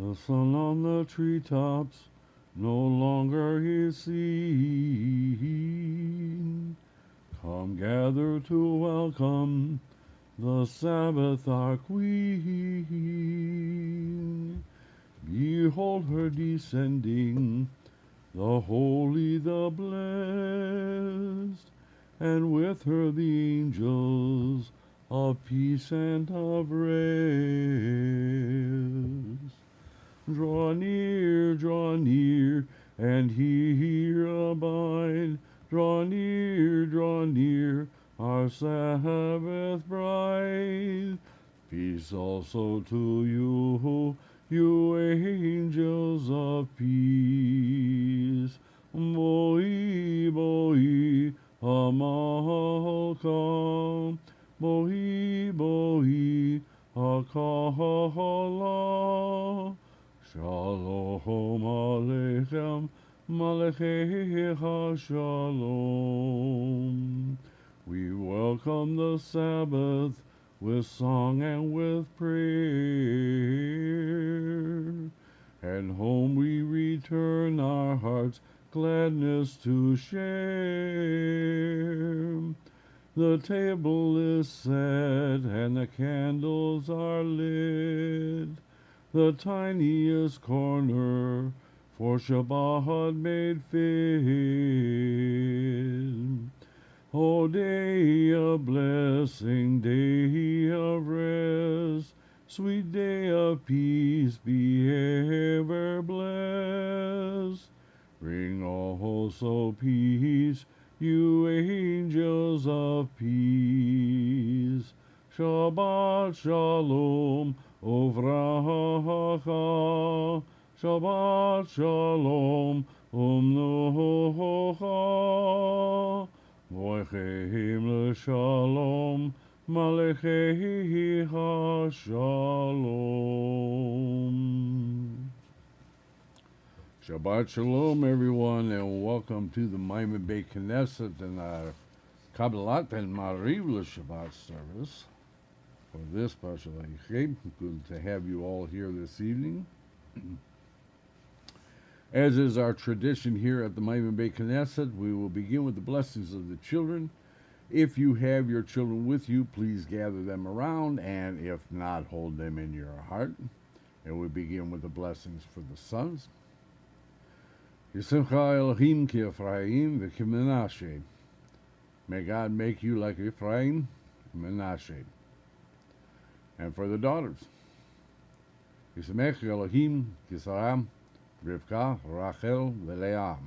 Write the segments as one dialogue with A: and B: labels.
A: The sun on the treetops no longer is seen. Come gather to welcome the Sabbath our Queen. Behold her descending, the holy, the blessed, and with her the angels of peace and of rest. Draw near, and here abide. Draw near, our Sabbath bride. Peace also to you, you angels of peace. Boi, Amalkam. Boi, Akala. Shalom Aleichem, Malechecha Shalom. We welcome the Sabbath with song and with prayer. And home we return, our hearts' gladness to share. The table is set and the candles are lit. The tiniest corner for Shabbat made fit. O day of blessing, day of rest, sweet day of peace, be ever blessed. Bring also peace, you angels of peace. Shabbat Shalom, Uvracha. Shabbat Shalom, Umnocha. Voichem l'shalom, Malechecha Shalom. Shabbat Shalom, everyone, and welcome to the Maimon Knesset and our Kabalat and Maariv Shabbat service for this Parshah Vayechi. Good to have you all here this evening. As is our tradition here at the Maimon Knesset, we will begin with the blessings of the children. If you have your children with you, please gather them around, and if not, hold them in your heart. And we begin with the blessings for the sons. Yisrael Elohim ki Ephraim v'ki Menashe. May God make you like Ephraim and Menashe. And for the daughters, Yisamech Elohim ki Sarah, Rivka, Rachel, v'Leah.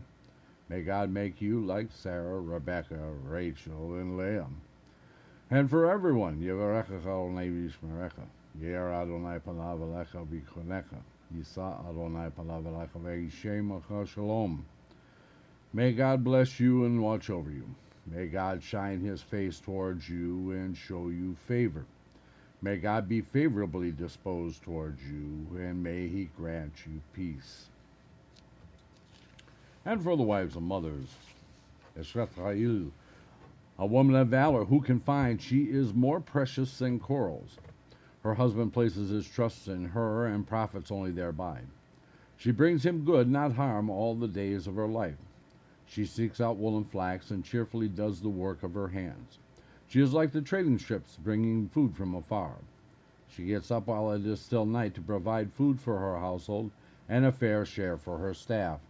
A: May God make you like Sarah, Rebecca, Rachel, and Leah. And for everyone, Yevarecha Adonai v'Yishmerecha, Yer Adonai panav alecha v'yichonecha, Yisa Adonai panav alecha v'yishemecha shalom. May God bless you and watch over you. May God shine his face towards you and show you favor. May God be favorably disposed towards you, and may he grant you peace. And for the wives and mothers, Esret Ha'il, a woman of valor, who can find? She is more precious than corals. Her husband places his trust in her and profits only thereby. She brings him good, not harm, all the days of her life. She seeks out wool and flax and cheerfully does the work of her hands. She is like the trading ships bringing food from afar. She gets up while it is still night to provide food for her household and a fair share for her staff.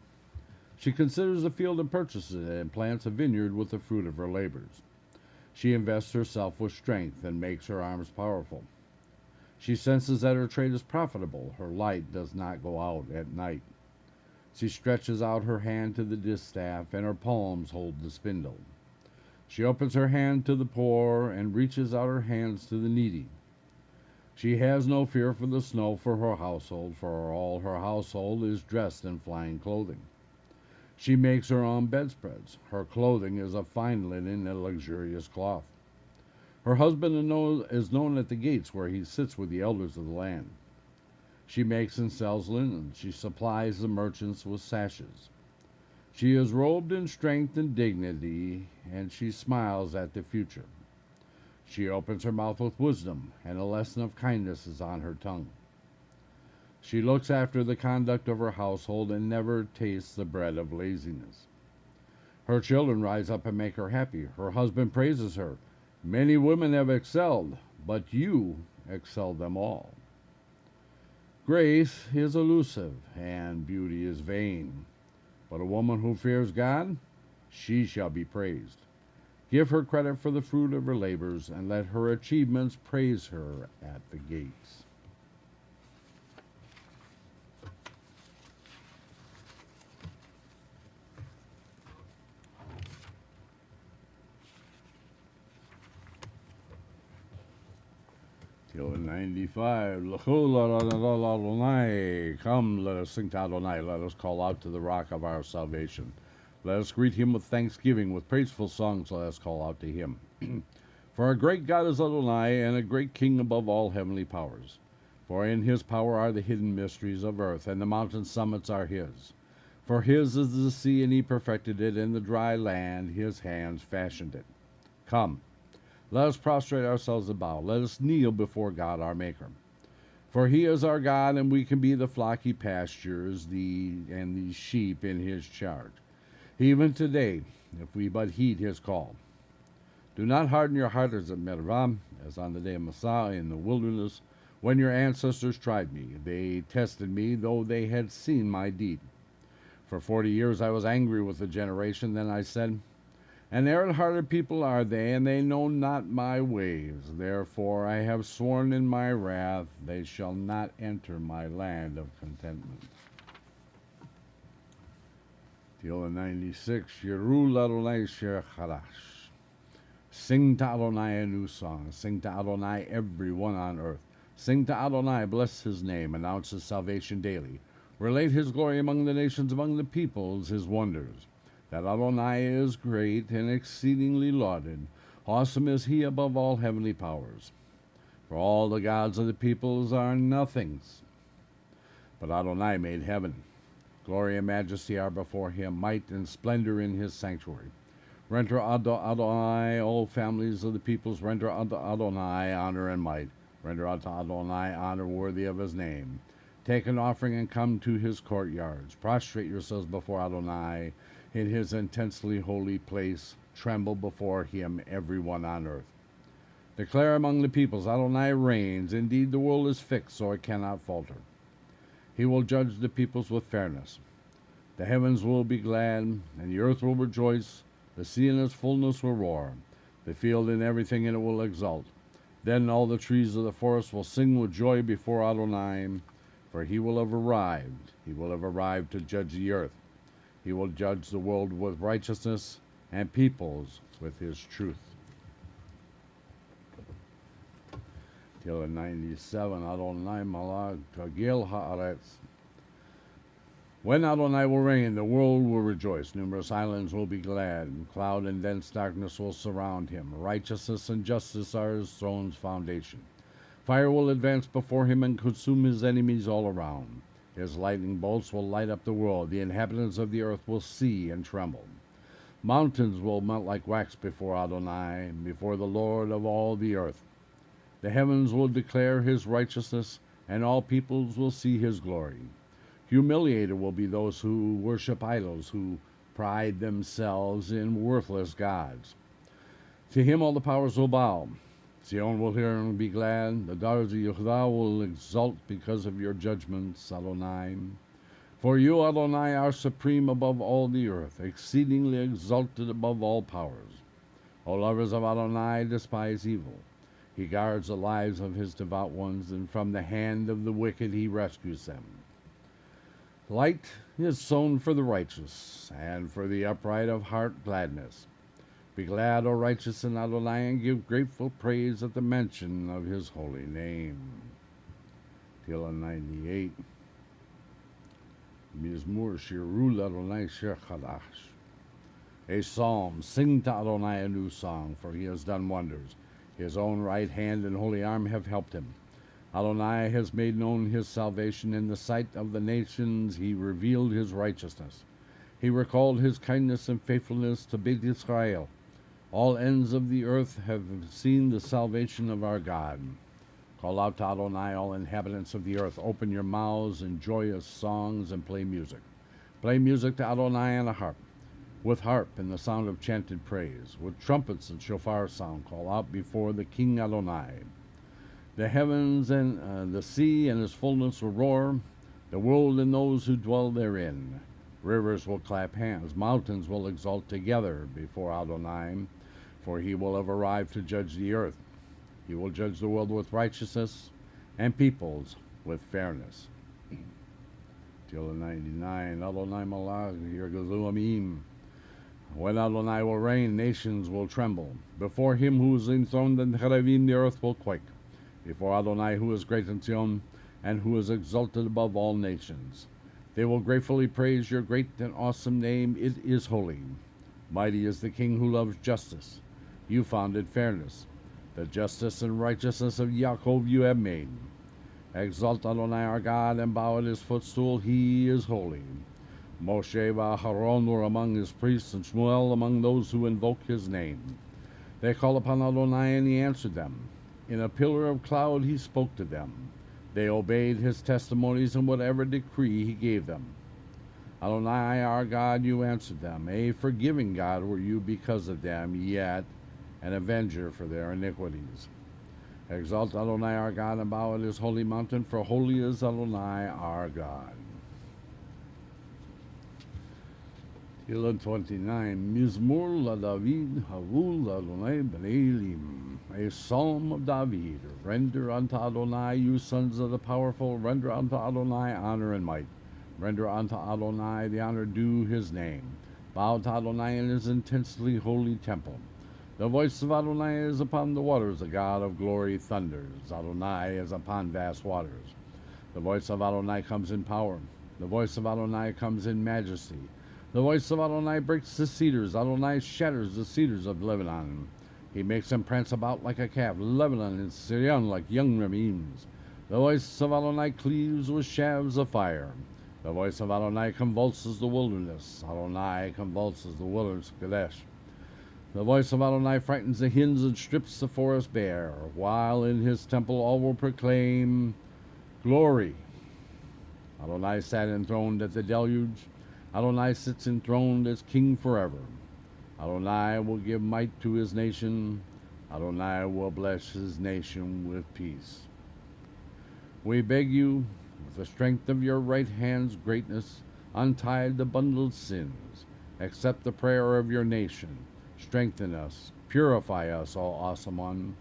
A: She considers the field and purchases it and plants a vineyard with the fruit of her labors. She invests herself with strength and makes her arms powerful. She senses that her trade is profitable. Her light does not go out at night. She stretches out her hand to the distaff, and her palms hold the spindle. She opens her hand to the poor and reaches out her hands to the needy. She has no fear for the snow for her household, for all her household is dressed in fine clothing. She makes her own bedspreads. Her clothing is of fine linen and luxurious cloth. Her husband is known at the gates where he sits with the elders of the land. She makes and sells linen. She supplies the merchants with sashes. She is robed in strength and dignity, and she smiles at the future. She opens her mouth with wisdom, and a lesson of kindness is on her tongue. She looks after the conduct of her household and never tastes the bread of laziness. Her children rise up and make her happy. Her husband praises her. Many women have excelled, but you excel them all. Grace is elusive and beauty is vain, but a woman who fears God, she shall be praised. Give her credit for the fruit of her labors, and let her achievements praise her at the gates. Till 95. Come, let us sing to Adonai. Let us call out to the rock of our salvation. Let us greet him with thanksgiving. With praiseful songs, let us call out to him. For a great God is Adonai, and a great King above all heavenly powers. For in his power are the hidden mysteries of earth, and the mountain summits are his. For his is the sea, and he perfected it, and the dry land his hands fashioned it. Come, let us prostrate ourselves and bow. Let us kneel before God our Maker. For he is our God, and we can be the flock he pastures, and the sheep in his charge. Even today, if we but heed his call. Do not harden your heart as at Meribah, as on the day of Massah in the wilderness, when your ancestors tried me. They tested me, though they had seen my deed. For 40 years I was angry with the generation. Then I said, an errant-hearted people are they, and they know not my ways. Therefore I have sworn in my wrath, they shall not enter my land of contentment. Till 96, Yerul Adonai Sher Chadash. Sing to Adonai a new song. Sing to Adonai everyone on earth. Sing to Adonai, bless his name, announce his salvation daily. Relate his glory among the nations, among the peoples, his wonders. That Adonai is great and exceedingly lauded. Awesome is he above all heavenly powers. For all the gods of the peoples are nothings. But Adonai made heaven. Glory and majesty are before him, might and splendor in his sanctuary. Render unto Adonai, all families of the peoples, render unto Adonai honor and might. Render unto Adonai honor worthy of his name. Take an offering and come to his courtyards. Prostrate yourselves before Adonai in his intensely holy place. Tremble before him, everyone on earth. Declare among the peoples, Adonai reigns. Indeed, the world is fixed, so it cannot falter. He will judge the peoples with fairness. The heavens will be glad, and the earth will rejoice. The sea and its fullness will roar. The field and everything in it will exult. Then all the trees of the forest will sing with joy before Adonai, for he will have arrived. He will have arrived to judge the earth. He will judge the world with righteousness and peoples with his truth. Till 97, Adonai Malach Tagil Haaretz. When Adonai will reign, the world will rejoice. Numerous islands will be glad. Cloud and dense darkness will surround him. Righteousness and justice are his throne's foundation. Fire will advance before him and consume his enemies all around. His lightning bolts will light up the world. The inhabitants of the earth will see and tremble. Mountains will melt like wax before Adonai, before the Lord of all the earth. The heavens will declare his righteousness, and all peoples will see his glory. Humiliated will be those who worship idols, who pride themselves in worthless gods. To him all the powers will bow. Zion will hear and be glad. The daughters of Yehudah will exult because of your judgments, Adonai. For you, Adonai, are supreme above all the earth, exceedingly exalted above all powers. O lovers of Adonai, despise evil. He guards the lives of his devout ones, and from the hand of the wicked he rescues them. Light is sown for the righteous, and for the upright of heart gladness. Be glad, O righteous in Adonai, and give grateful praise at the mention of his holy name. Till 98. Mizmur Shirul Adonai Sher Chadash. A psalm, sing to Adonai a new song, for he has done wonders. His own right hand and holy arm have helped him. Adonai has made known his salvation in the sight of the nations. He revealed his righteousness. He recalled his kindness and faithfulness to Beit Israel. All ends of the earth have seen the salvation of our God. Call out to Adonai, all inhabitants of the earth. Open your mouths in joyous songs and play music. Play music to Adonai on a harp, with harp and the sound of chanted praise. With trumpets and shofar sound, call out before the King Adonai. The heavens and the sea and his fullness will roar, the world and those who dwell therein. Rivers will clap hands, mountains will exult together before Adonai, for he will have arrived to judge the earth. He will judge the world with righteousness and peoples with fairness. Till 99, Adonai Malach, Yergazu Amim. When Adonai will reign, nations will tremble. Before him who is enthroned in Cheruvim, the earth will quake. Before Adonai, who is great in Zion, and who is exalted above all nations. They will gratefully praise your great and awesome name. It is holy. Mighty is the King who loves justice. You founded fairness. The justice and righteousness of Yaakov you have made. Exalt Adonai our God and bow at his footstool. He is holy. Moshe and Aharon were among his priests, and Shmuel among those who invoke his name. They called upon Adonai, and he answered them. In a pillar of cloud he spoke to them. They obeyed his testimonies and whatever decree he gave them. Adonai our God, you answered them. A forgiving God were you because of them, yet an avenger for their iniquities. Exalt Adonai our God and bow at his holy mountain, for holy is Adonai our God. Tehillim 29, Mizmor la David, Havul Adonai b'nei Elim. A psalm of David. Render unto Adonai, you sons of the powerful, render unto Adonai honor and might. Render unto Adonai the honor due his name. Bow to Adonai in his intensely holy temple. The voice of Adonai is upon the waters, the God of glory thunders. Adonai is upon vast waters. The voice of Adonai comes in power. The voice of Adonai comes in majesty. The voice of Adonai breaks the cedars. Adonai shatters the cedars of Lebanon. He makes them prance about like a calf. Lebanon and Syrian like young ramims. The voice of Adonai cleaves with shafts of fire. The voice of Adonai convulses the wilderness. Adonai convulses the wilderness of Kadesh. The voice of Adonai frightens the hens and strips the forest bare, while in his temple all will proclaim glory. Adonai sat enthroned at the deluge. Adonai sits enthroned as king forever. Adonai will give might to his nation. Adonai will bless his nation with peace. We beg you, with the strength of your right hand's greatness, untie the bundled sins. Accept the prayer of your nation. Strengthen us. Purify us, O awesome one.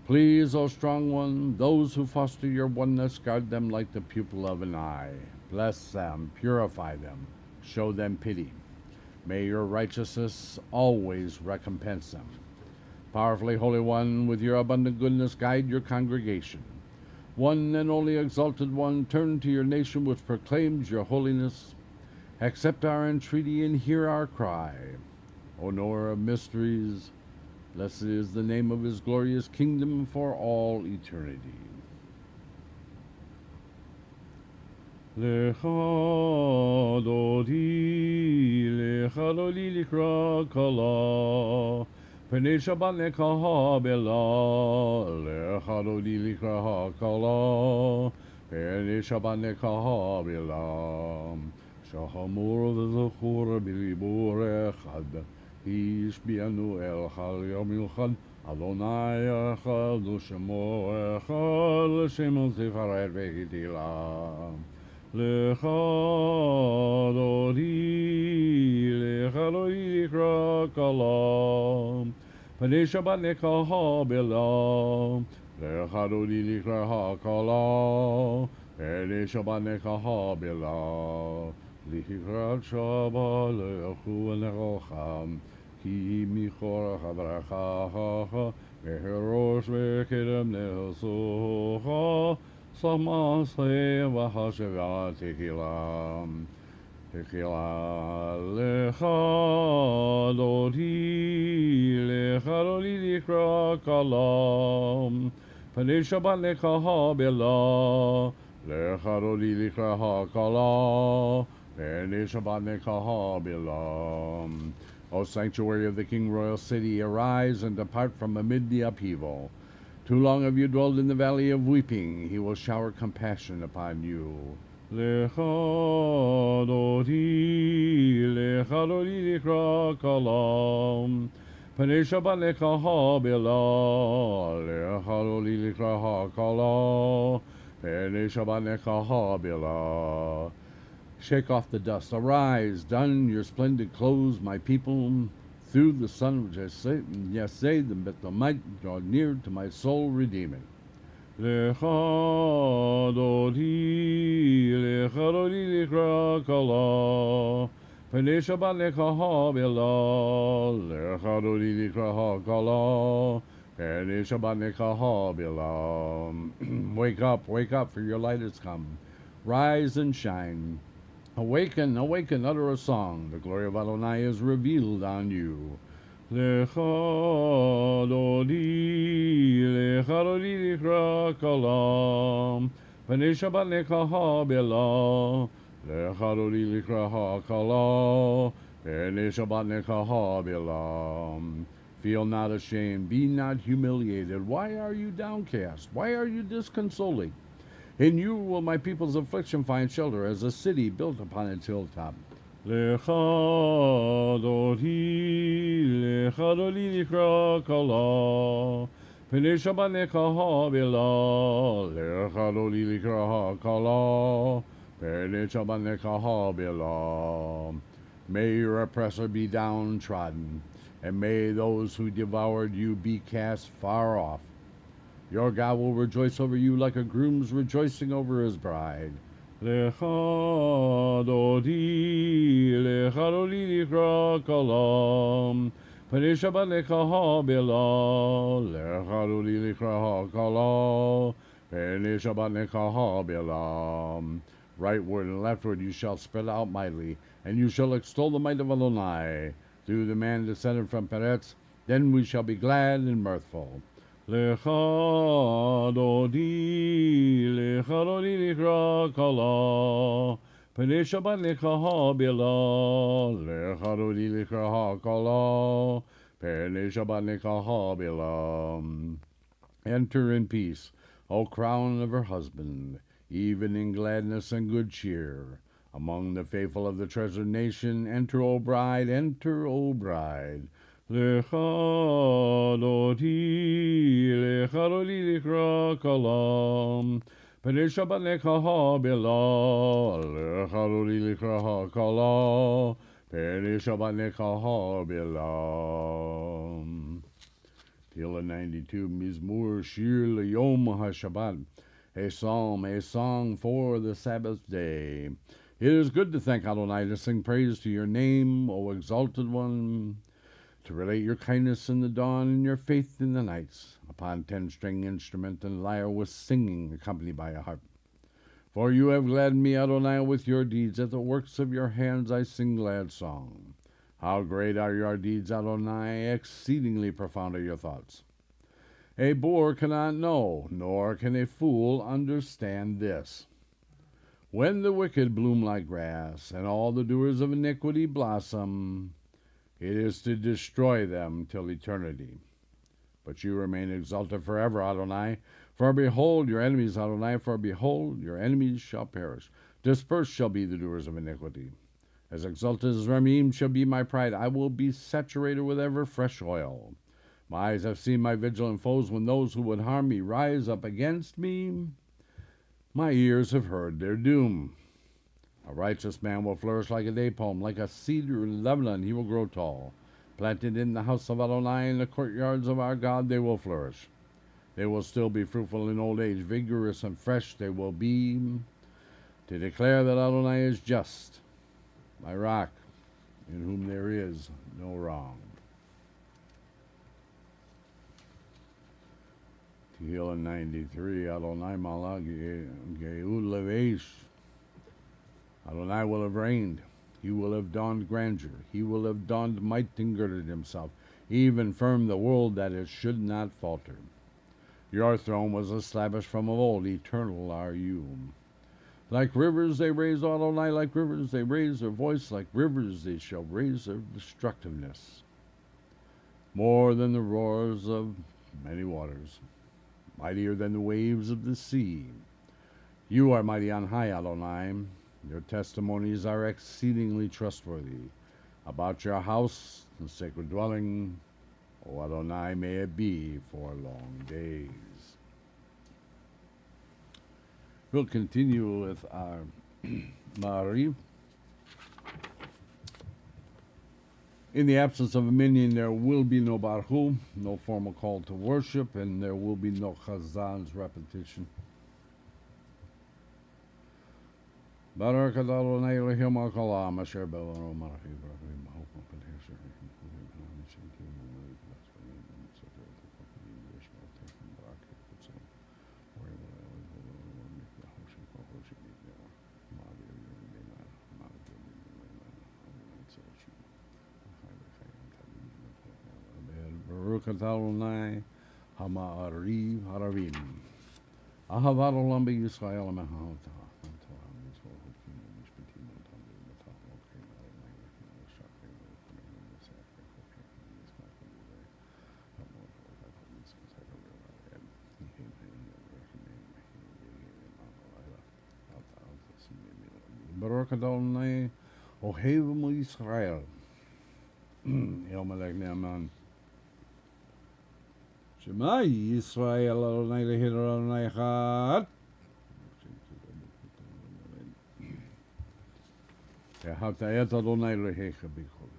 A: Please, O strong one, those who foster your oneness, guard them like the pupil of an eye. Bless them. Purify them. Show them pity. May your righteousness always recompense them. Powerfully Holy One, with your abundant goodness, guide your congregation. One and only exalted one, turn to your nation which proclaims your holiness. Accept our entreaty and hear our cry. O knower of mysteries, blessed is the name of his glorious kingdom for all eternity. Lecha dodi likra kala, pnei Shabbat nekaha bela. Lecha dodi likra kala, pnei Shabbat nekaha bela. Shahamur v'zachur b'libur echad, ishbianu el chal yom yuchad. Adonai echad u'shemo echad, l'shemo tifaret v'hitilah. Lecha dodi likra kala, pnei Shabbat nekaha bela. Lecha dodi likra kala, pnei Shabbat nekaha bela. Likrat Shabbat lechu nerocham, ki michor chabracha, veherosh vekedem nesocha. Samasre v'hasheva tequila, tequila lecha dodi likra kalam, pnei Shabbat nekaha bela. Lecha dodi likra kalam, pnei Shabbat nekaha bela. O sanctuary of the King, royal city, arise and depart from amid the upheaval. Too long have you dwelled in the valley of weeping. He will shower compassion upon you. Lecha dodi likra kalam. Panei Shabbat lecha ha-bila. Lecha dodi likra ha-kala. Panei Shabbat lecha ha-bila. Shake off the dust. Arise, don your splendid clothes, my people. Through the son of Yesed, the might draw near to my soul redeeming. Lecha dodi likra kala. Panei Shabbat lecha ha-bila. Lecha dodi likra ha-kala. Panei Shabbat lecha ha-bila. Wake up, for your light has come. Rise and shine. Awaken, awaken, utter a song. The glory of Adonai is revealed on you. Lecha dodi likra kalam. Panei Shabbat lecha ha-bila. Lecha dodi likra ha-kala. Panei Shabbat lecha ha-bila. Feel not ashamed, be not humiliated. Why are you downcast? Why are you disconsoling? In you will my people's affliction find shelter, as a city built upon its hilltop. Lecha dodi likra kala. Panei Shabbat lecha ha-bila. Lecha dodi likra ha-kala. Panei Shabbat lecha ha-bila. May your oppressor be downtrodden, and may those who devoured you be cast far off. Your God will rejoice over you like a groom's rejoicing over his bride. Lecha dodi likra kalam. Panei Shabbat lecha ha-bila. Lecha dodi likra ha-kala. Panei Shabbat lecha ha-bila. Rightward and leftward you shall spread out mightily, and you shall extol the might of Adonai. Through the man descended from Peretz, then we shall be glad and mirthful. Lecha dodi likra kala. Panei Shabbat lecha ha-bila. Lecha dodi likra ha-kala. Panei Shabbat lecha ha-bila. Enter in peace, O crown of her husband, even in gladness and good cheer. Among the faithful of the treasured nation, enter, O bride, enter, O bride. Lecha dodi likra kalam. Panei Shabbat lecha ha-bila. Lecha dodi likra ha-kala. Panei Shabbat lecha ha-bila. Tehillah 92, Mizmur Shir L'Yom HaShabbat. A psalm, a song for the Sabbath day. It is good to thank Adonai, to sing praise to your name, O exalted one, to relate your kindness in the dawn and your faith in the nights, upon 10-string instrument and lyre with singing, accompanied by a harp. For you have gladdened me, Adonai, with your deeds. At the works of your hands I sing glad song. How great are your deeds, Adonai, exceedingly profound are your thoughts. A boor cannot know, nor can a fool understand this. When the wicked bloom like grass, and all the doers of iniquity blossom, it is to destroy them till eternity. But you remain exalted forever, Adonai. For behold your enemies, Adonai, for behold your enemies shall perish. Dispersed shall be the doers of iniquity. As exalted as Ramim shall be my pride. I will be saturated with ever fresh oil. My eyes have seen my vigilant foes, when those who would harm me rise up against me. My ears have heard their doom. A righteous man will flourish like a day palm, like a cedar in Lebanon he will grow tall. Planted in the house of Adonai, in the courtyards of our God, they will flourish. They will still be fruitful in old age, vigorous and fresh they will be, to declare that Adonai is just, my rock, in whom there is no wrong. Tehillah 93, Adonai Malach Geul Levesh. Adonai will have reigned. He will have donned grandeur. He will have donned might and girded himself, even firm the world that it should not falter. Your throne was established from of old. Eternal are you. Like rivers they raise, Adonai, like rivers they raise their voice. Like rivers they shall raise their destructiveness. More than the roars of many waters. mightier than the waves of the sea. You are mighty on high, Adonai. Your testimonies are exceedingly trustworthy. About your house and sacred dwelling, O Adonai, may it be for long days. We'll continue with our Maariv. In the absence of a minyan, there will be no barhu, no formal call to worship, and there will be no chazan's repetition. Baruch Adonai Elohim HaKolam Asher Be'olano Malachim Barachim Ha'okom P'nei Shechim Kulim Ha'am Shenkim U'Melech V'Aspalim V'Mitzoter V'Kokim V'Yishmael Techim Barakeh Kutzon Orim V'Eloi V'Oloi Mikvah Hoshim Kol Hoshim Mikvah Maariv Yom B'Leila Maariv Yom B'Leila Adonai Tzorashim V'Chai V'Chayim Talim V'Tol Baruch Adonai HaMaariv HaRavim Ahavat Olam B'Yisrael Meha'otah Baruch Adonai Ohev Yisrael El Melech Ne'aman Shema Yisrael Adonai Lehid Adonai Echad Ha'tayet Adonai Lehecha B'chol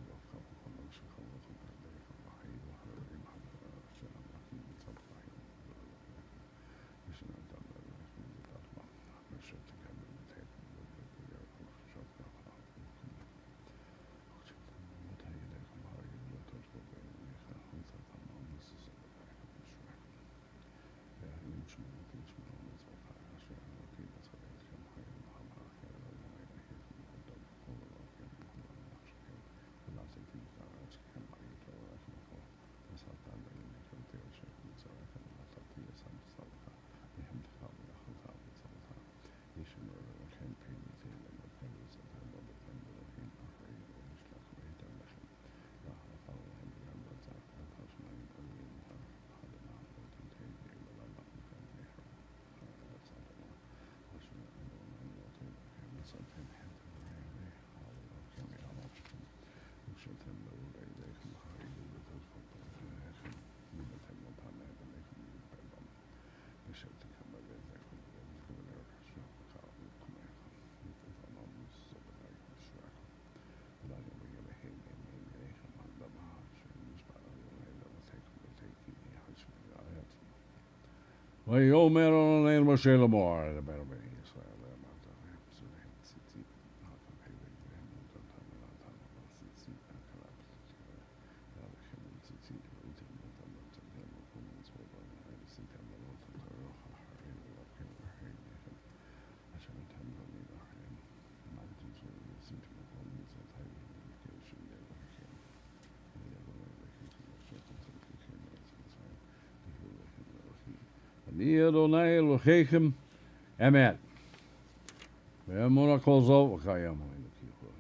A: Vayomer Adonai el Moshe Lamor Le'ber Bnei Yisrael Le'amar Ta'arem Tzurei Tzitzit Ha'kam Hevei V'hem U'tam Tam E'latam Tzitzit Ha'kalab Ya'lechem Tzitzit V'utim U'tam U'tam U'kum Mitzvot Adonai V'sintem V'lotam Taroch Ha'harem V'lavkem V'harem Yechem Hashem Etam V'amin V'harem Ma'adim Tzurei V'sintem U'kom Mitzvot Hayim V'kem Shem Yevachem V'yavol V'lechem V'shotam Tzorchem V'etz Mitzrayim V'hu Lechem V'Elohim Ani Adonai Elohechem Emet. Ve'emuna kol zo v'chayam ha'eloki chol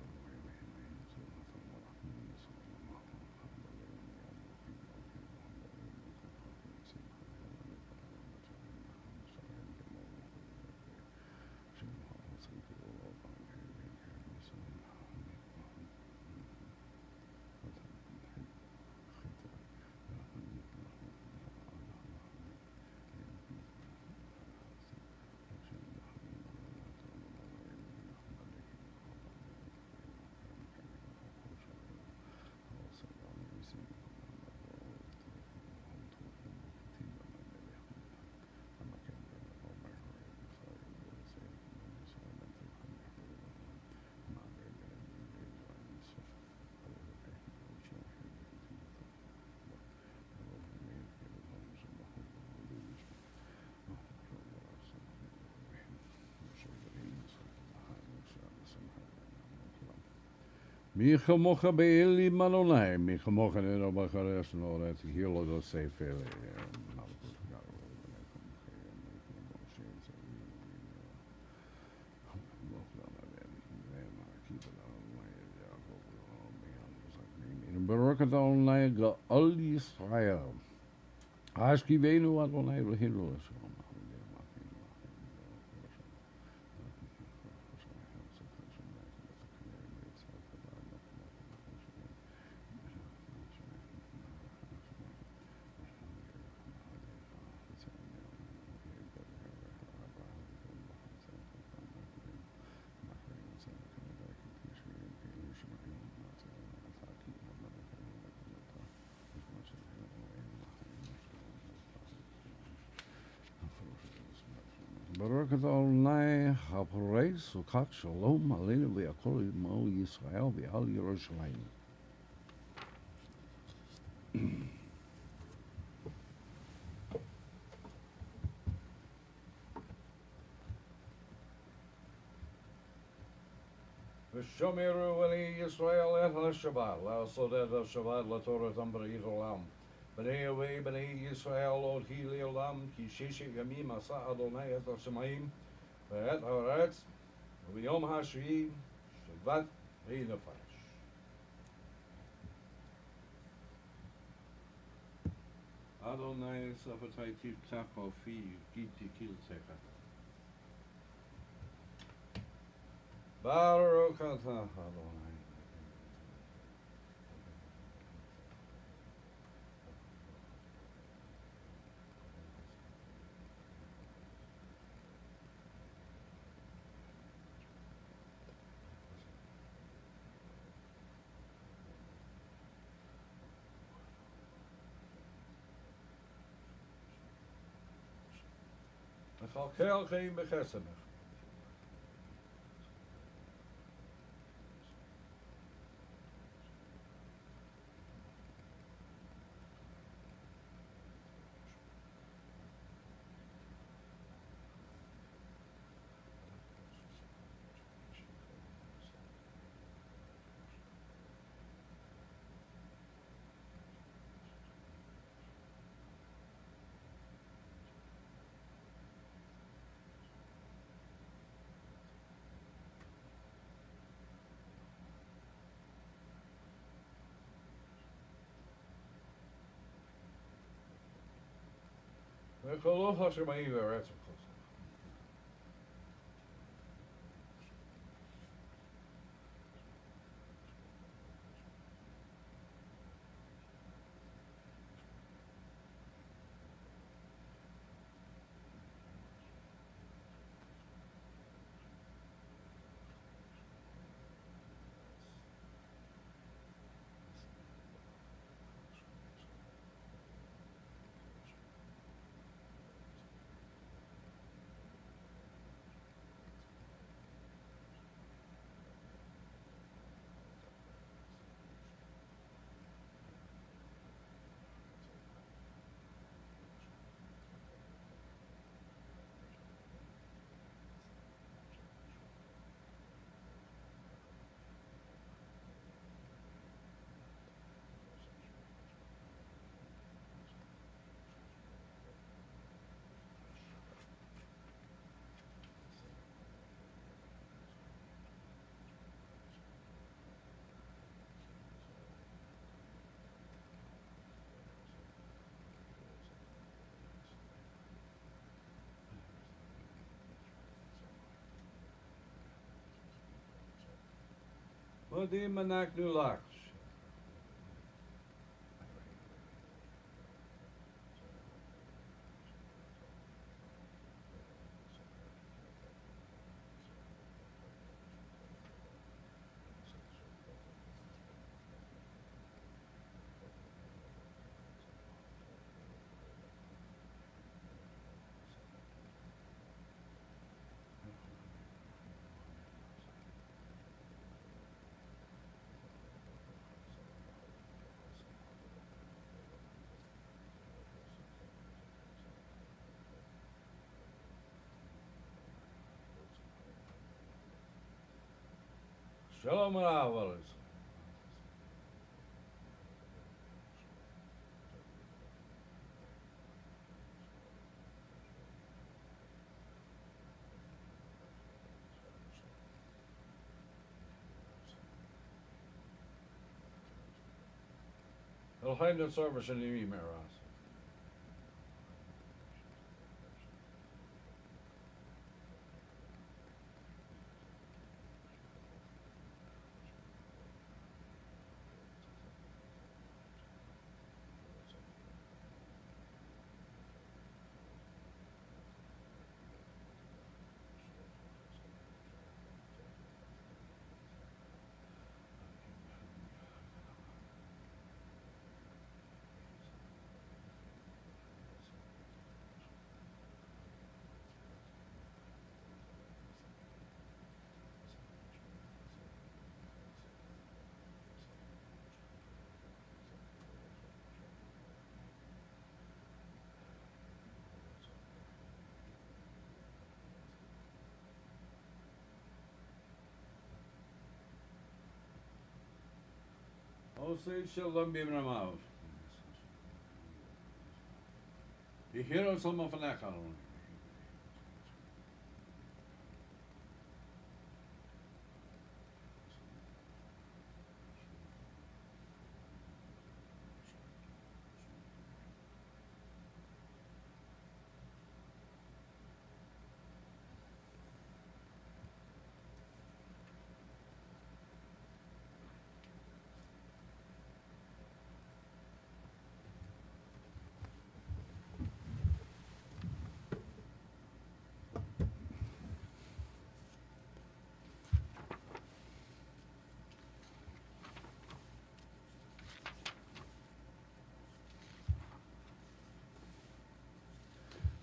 A: Mi chamocha be'eli malonai, mi chamocha nero bacharesh no that hilo do say fele. Baruch Adonai Ga'al Yisrael Ashkivenu Adonai Eloheinu. Baruch Adonai Hapareis Ukach Shalom Aleinu V'Yakol Mo Yisrael V'Al Yerushalayim. V'shomeru Eli Yisrael Et HaShabbat La'asot Et HaShabbat L'Toratam B'reit Olam B'nei Avei B'nei Yisrael Od Hi Le'olam Ki Sheshet Yamim Asa Adonai Et HaShamayim V'et Haaretz V'yom HaShvi Shabbat V'Nefash. Adonai Safatai Tiftach Ofi Giti Kiltecha Baruch Atah Adonai. V'chalkel Chaim B'Chesemech. V'choloch HaShamayim V'Eretz V'Chosach. Modim Manak Nulach. Shalom Alav. Eloheinu Tzor V'Shanim Meras. Osei Shalom Bimramav. Yehiro Somofanakon.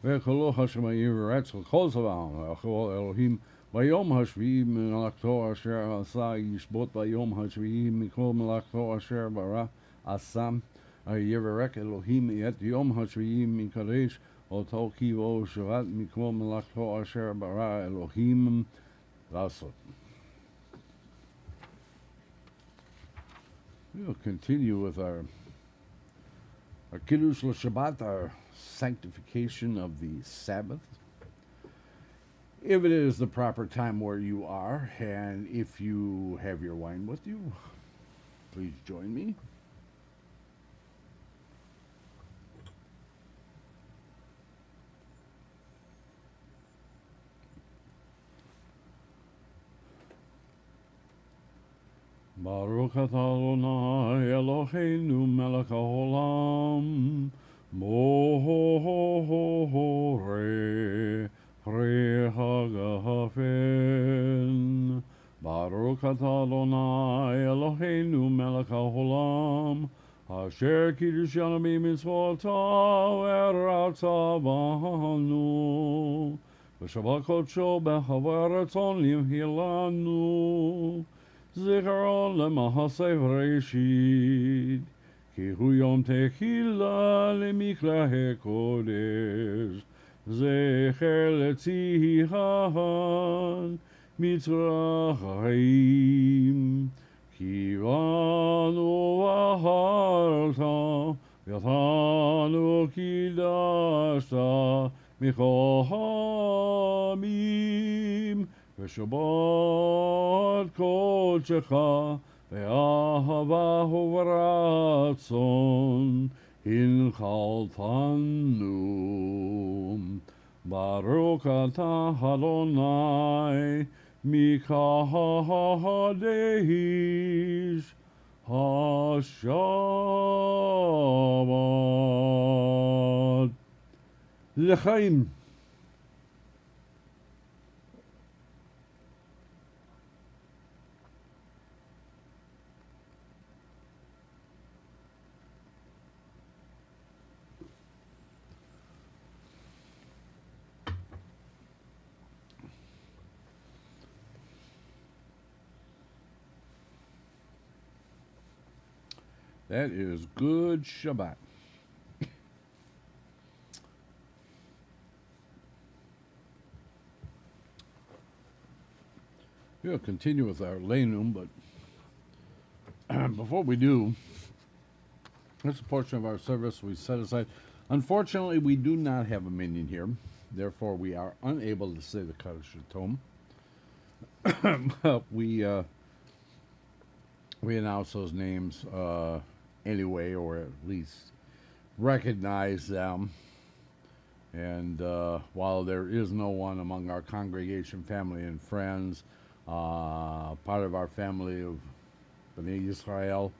A: Vekolo Hashem Yivaretz Kol Savam Achol Elohim Vayom Hashvi Melachto Asher Asa Yishbot Vayom Hashvi Mikol Melachto Asher Bara Asam Yivarek Elohim Yet Yom Hashvi Mikadesh Oto Kivo Shavat Mikol Melachto Asher Bara Elohim Lasot. We'll continue with our Kiddush Shabbat, our sanctification of the Sabbath. If it is the proper time where you are, and if you have your wine with you, please join me. Baruch atah Adonai Eloheinu melech haolam Moreh hagafen. Baruch atah Adonai Eloheinu melech haolam Asher kiddushanu b'mitzvotav v'rata banu v'shabbat kodsho b'chava ratzon limhilanu Zikaron lemahaseh v'reishit Ki hu yom techila lemikra hekodesh Zecher letzihan mitzrayim Ki vanu v'harta v'yatanu kidashta michol hamim V'shabbat kodshecha ve'ahava v'ratzon hinchaltanu Baruch atah Adonai mikadesh hashabat L'chaim. That is good Shabbat. We'll continue with our Leinum, but before we do, this portion of our service we set aside. Unfortunately, we do not have a minion here. Therefore, we are unable to say the Kaddish Tome. we announce those names anyway, or at least recognize them. And while there is no one among our congregation, family, and friends, part of our family of Bnei Yisrael,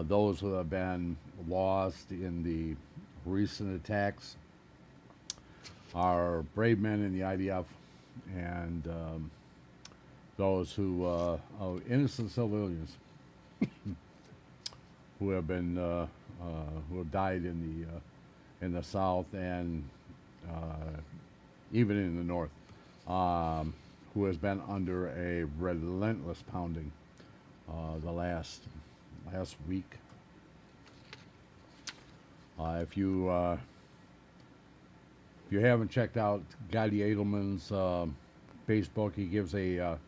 A: those who have been lost in the recent attacks, our brave men in the IDF, and those who innocent civilians who have been who have died in the South and even in the North, who has been under a relentless pounding the last week. If you haven't checked out Gadi Edelman's Facebook, he gives a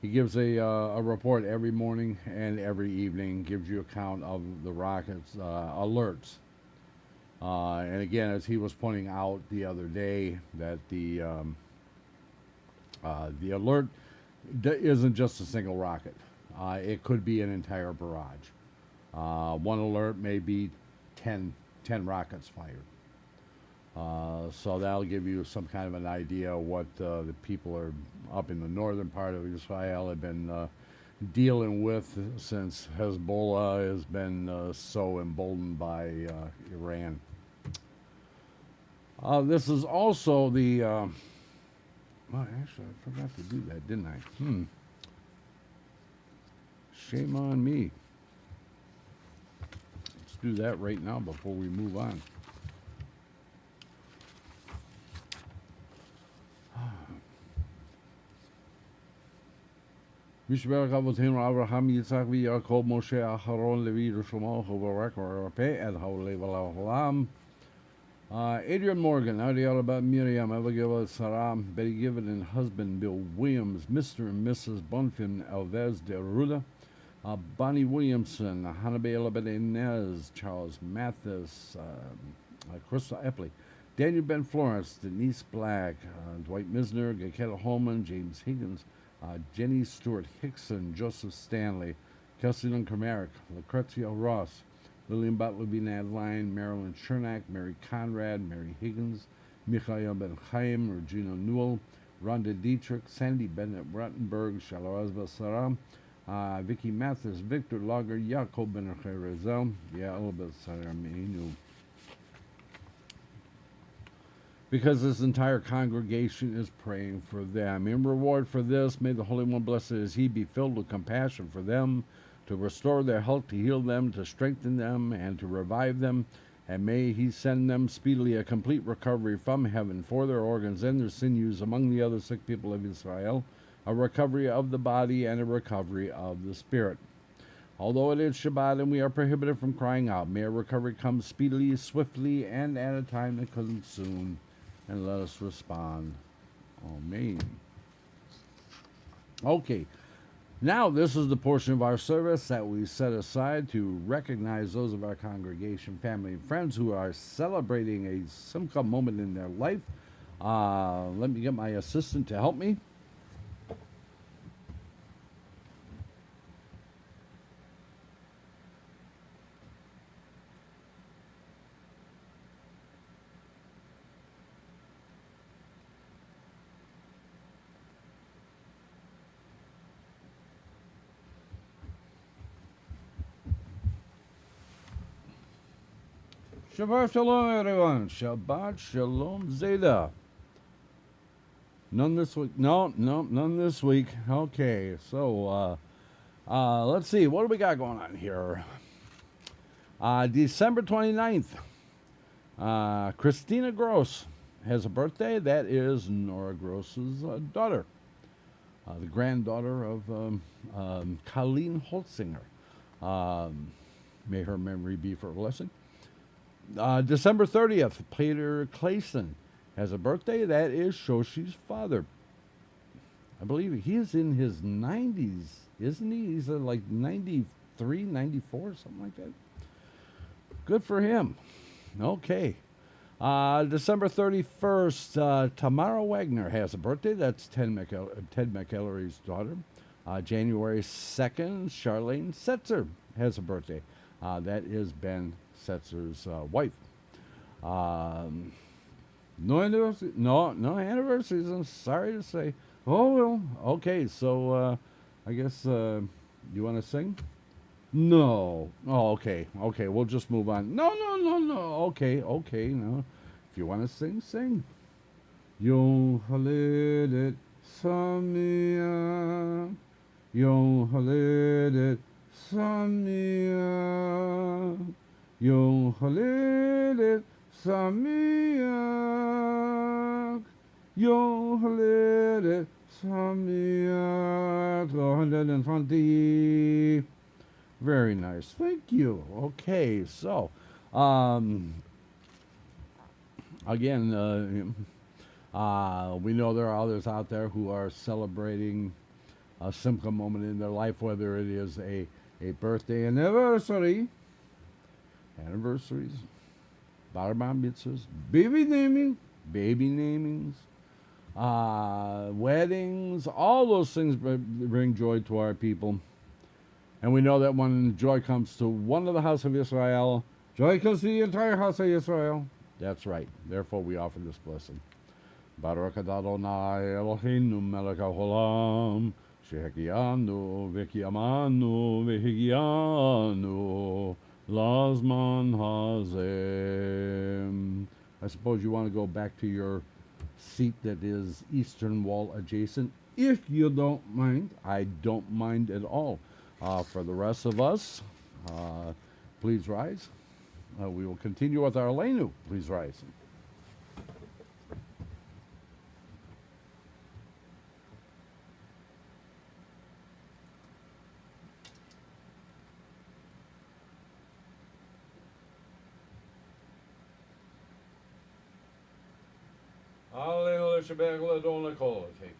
A: He gives a report every morning and every evening, gives you a count of the rockets alerts. And again, as he was pointing out the other day, that the alert isn't just a single rocket. It could be an entire barrage. One alert may be 10 rockets fired. So that'll give you some kind of an idea of what the people are up in the northern part of Israel have been dealing with since Hezbollah has been so emboldened by Iran. This is also the. Well, actually, I forgot to do that, didn't I? Shame on me. Let's do that right now before we move on. Mishbeach Avotenu Avraham Yitzhak v'Yaakov Moshe Aharon Levi Rishlomo Chovarek V'Rapeh Ed Haolei V'Laolam. Adrian Morgan, Ariel about Miriam, Abigail Sarah, Betty Given and husband Bill Williams, Mr. and Mrs. Bonfim Alves de Arruda, Bonnie Williamson, Hannibal Inez, Charles Mathis, Crystal Epley, Daniel Ben Florence, Denise Black, Dwight Misner, Gaketa Holman, James Higgins, Jenny Stewart Hickson, Joseph Stanley, Kelsey Kermerick, Lucretia Ross, Lillian Butler, Adeline, Marilyn Chernak, Mary Conrad, Mary Higgins, Michael Ben Chaim, Regina Newell, Rhonda Dietrich, Sandy Bennett Rottenberg, Shalazba Saram, Vicky Mathis, Victor Lager, Yaakov Ben Rezel, Yael Ben Saramenu. Because this entire congregation is praying for them. In reward for this, may the Holy One, blessed is He, be filled with compassion for them, to restore their health, to heal them, to strengthen them, and to revive them. And may He send them speedily a complete recovery from heaven for their organs and their sinews among the other sick people of Israel, a recovery of the body and a recovery of the spirit. Although it is Shabbat and we are prohibited from crying out, may a recovery come speedily, swiftly, and at a time that comes soon. And let us respond. Amen. Okay. Now, this is the portion of our service that we set aside to recognize those of our congregation, family, and friends who are celebrating a simcha moment in their life. Let me get my assistant to help me. Shabbat Shalom, everyone. Shabbat Shalom, Zeta. None this week. No, none this week. Okay, so let's see. What do we got going on here? December 29th. Christina Gross has a birthday. That is Nora Gross's daughter, the granddaughter of Colleen Holtzinger. May her memory be for a blessing. December 30th, Peter Clayson has a birthday. That is Shoshi's father. I believe he is in his 90s, isn't he? He's like 93, 94, something like that. Good for him. Okay. December 31st, Tamara Wagner has a birthday. That's Ted McEllery's daughter. January 2nd, Charlene Setzer has a birthday. That is Ben Setzer's wife. No anniversaries, I'm sorry to say. Oh, well, okay, so I guess you want to sing? No. Oh, okay, we'll just move on. No. Okay, no. If you want to sing, sing. Yom Haledet Sameach, Yom Haledet Sameach, Yom Haledet Sameach, Yom Haledet Sameach. 120. Very nice. Thank you. Okay, so again, we know there are others out there who are celebrating a simcha moment in their life, whether it is a birthday anniversaries, bar mitzvahs, baby namings, weddings, all those things bring joy to our people. And we know that when joy comes to one of the house of Israel, joy comes to the entire house of Israel. That's right. Therefore, we offer this blessing. Baruch atah Adonai Eloheinu melech haolam, shehekianu v'kiyamanu v'higianu lazman hazeh. I suppose you want to go back to your seat that is eastern wall adjacent. If you don't mind, I don't mind at all. For the rest of us, please rise. We will continue with our Aleinu. Please rise. Aleinu l'shabbat l'adon l'kol. Take it.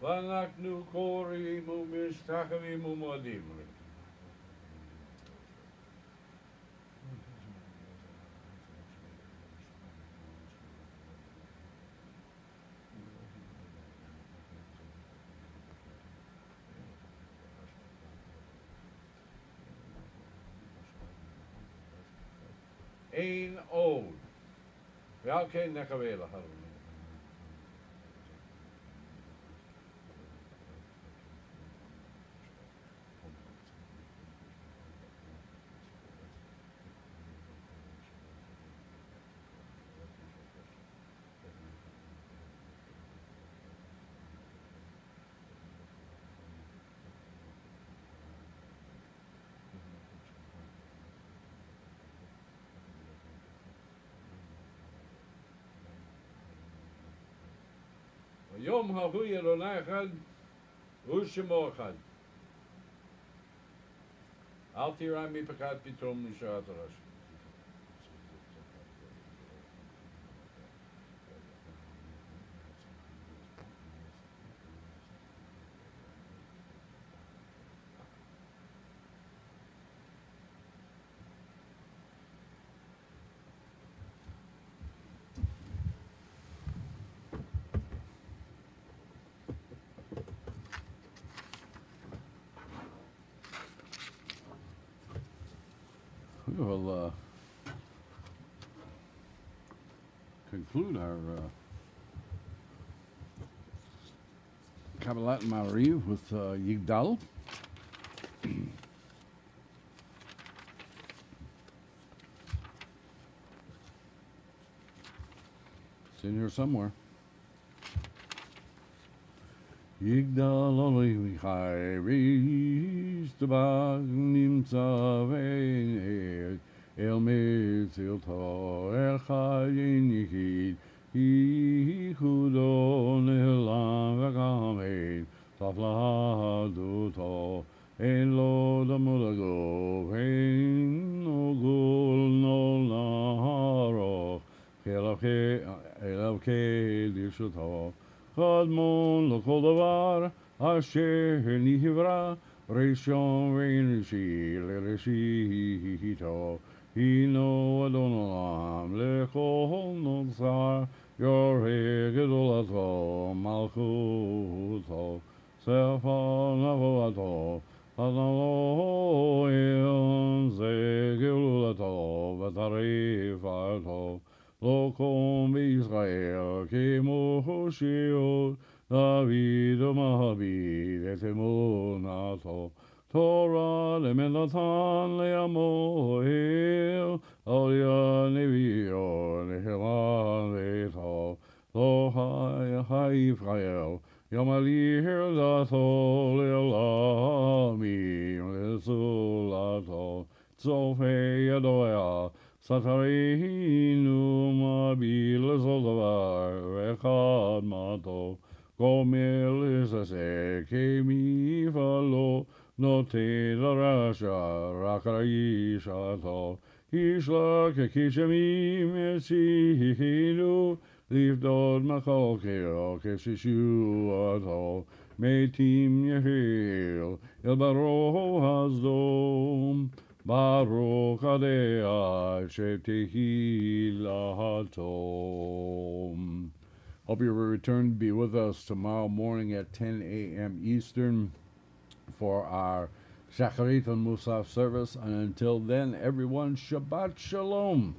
A: ואנחנו קוראים ומשתחווים ומודים. אין עוד, ועל כן נקווה לחלום. יום ההוא אלוהי אחד ושמו אחד. אל תירא מפחד פתאום משעת הרש. We will conclude our Kabalat and Maariv with Yigdal. It's in here somewhere. Yigdal Elohim Chayrish Tabag Nimtza Ve'er El Metzilto El Chayin Yichid Yichudo Ne'elam V'kamein Tafladuto En Lo Damulago En Ogul No Naharo Elavke Dishuto קדמון לכל דבר אשר נברא ראשון ואנושי לראשיתו הינו אדון עולם לכל נוצר יורה גדולתו מלכותו ספר נבואתו חז"לו אל זה גאולתו וטרפתו לא קום בישראל כמו הושיעות דוד ומעביד את אמונתו תורה למנתן לעמואל על יד נביאו נחלן ביתו לא חי ישראל ימליר דתו לעולמים לסולתו צופה ידוע סתרינו מביל לכל דבר וקדמתו גומר לססק כמפעלו Note the Rasha, Rakarai Shalato, Ishla Kakishami Mesihinu, Leave Dod Makokero, Keshishu Ato, Metim Yehil, El Baro Hazdom, Baruch Adea, Shetehi Lahatom. Hope you will return to be with us tomorrow morning at 10 a.m. Eastern for our Shacharit and Musaf service. And until then, everyone, Shabbat Shalom.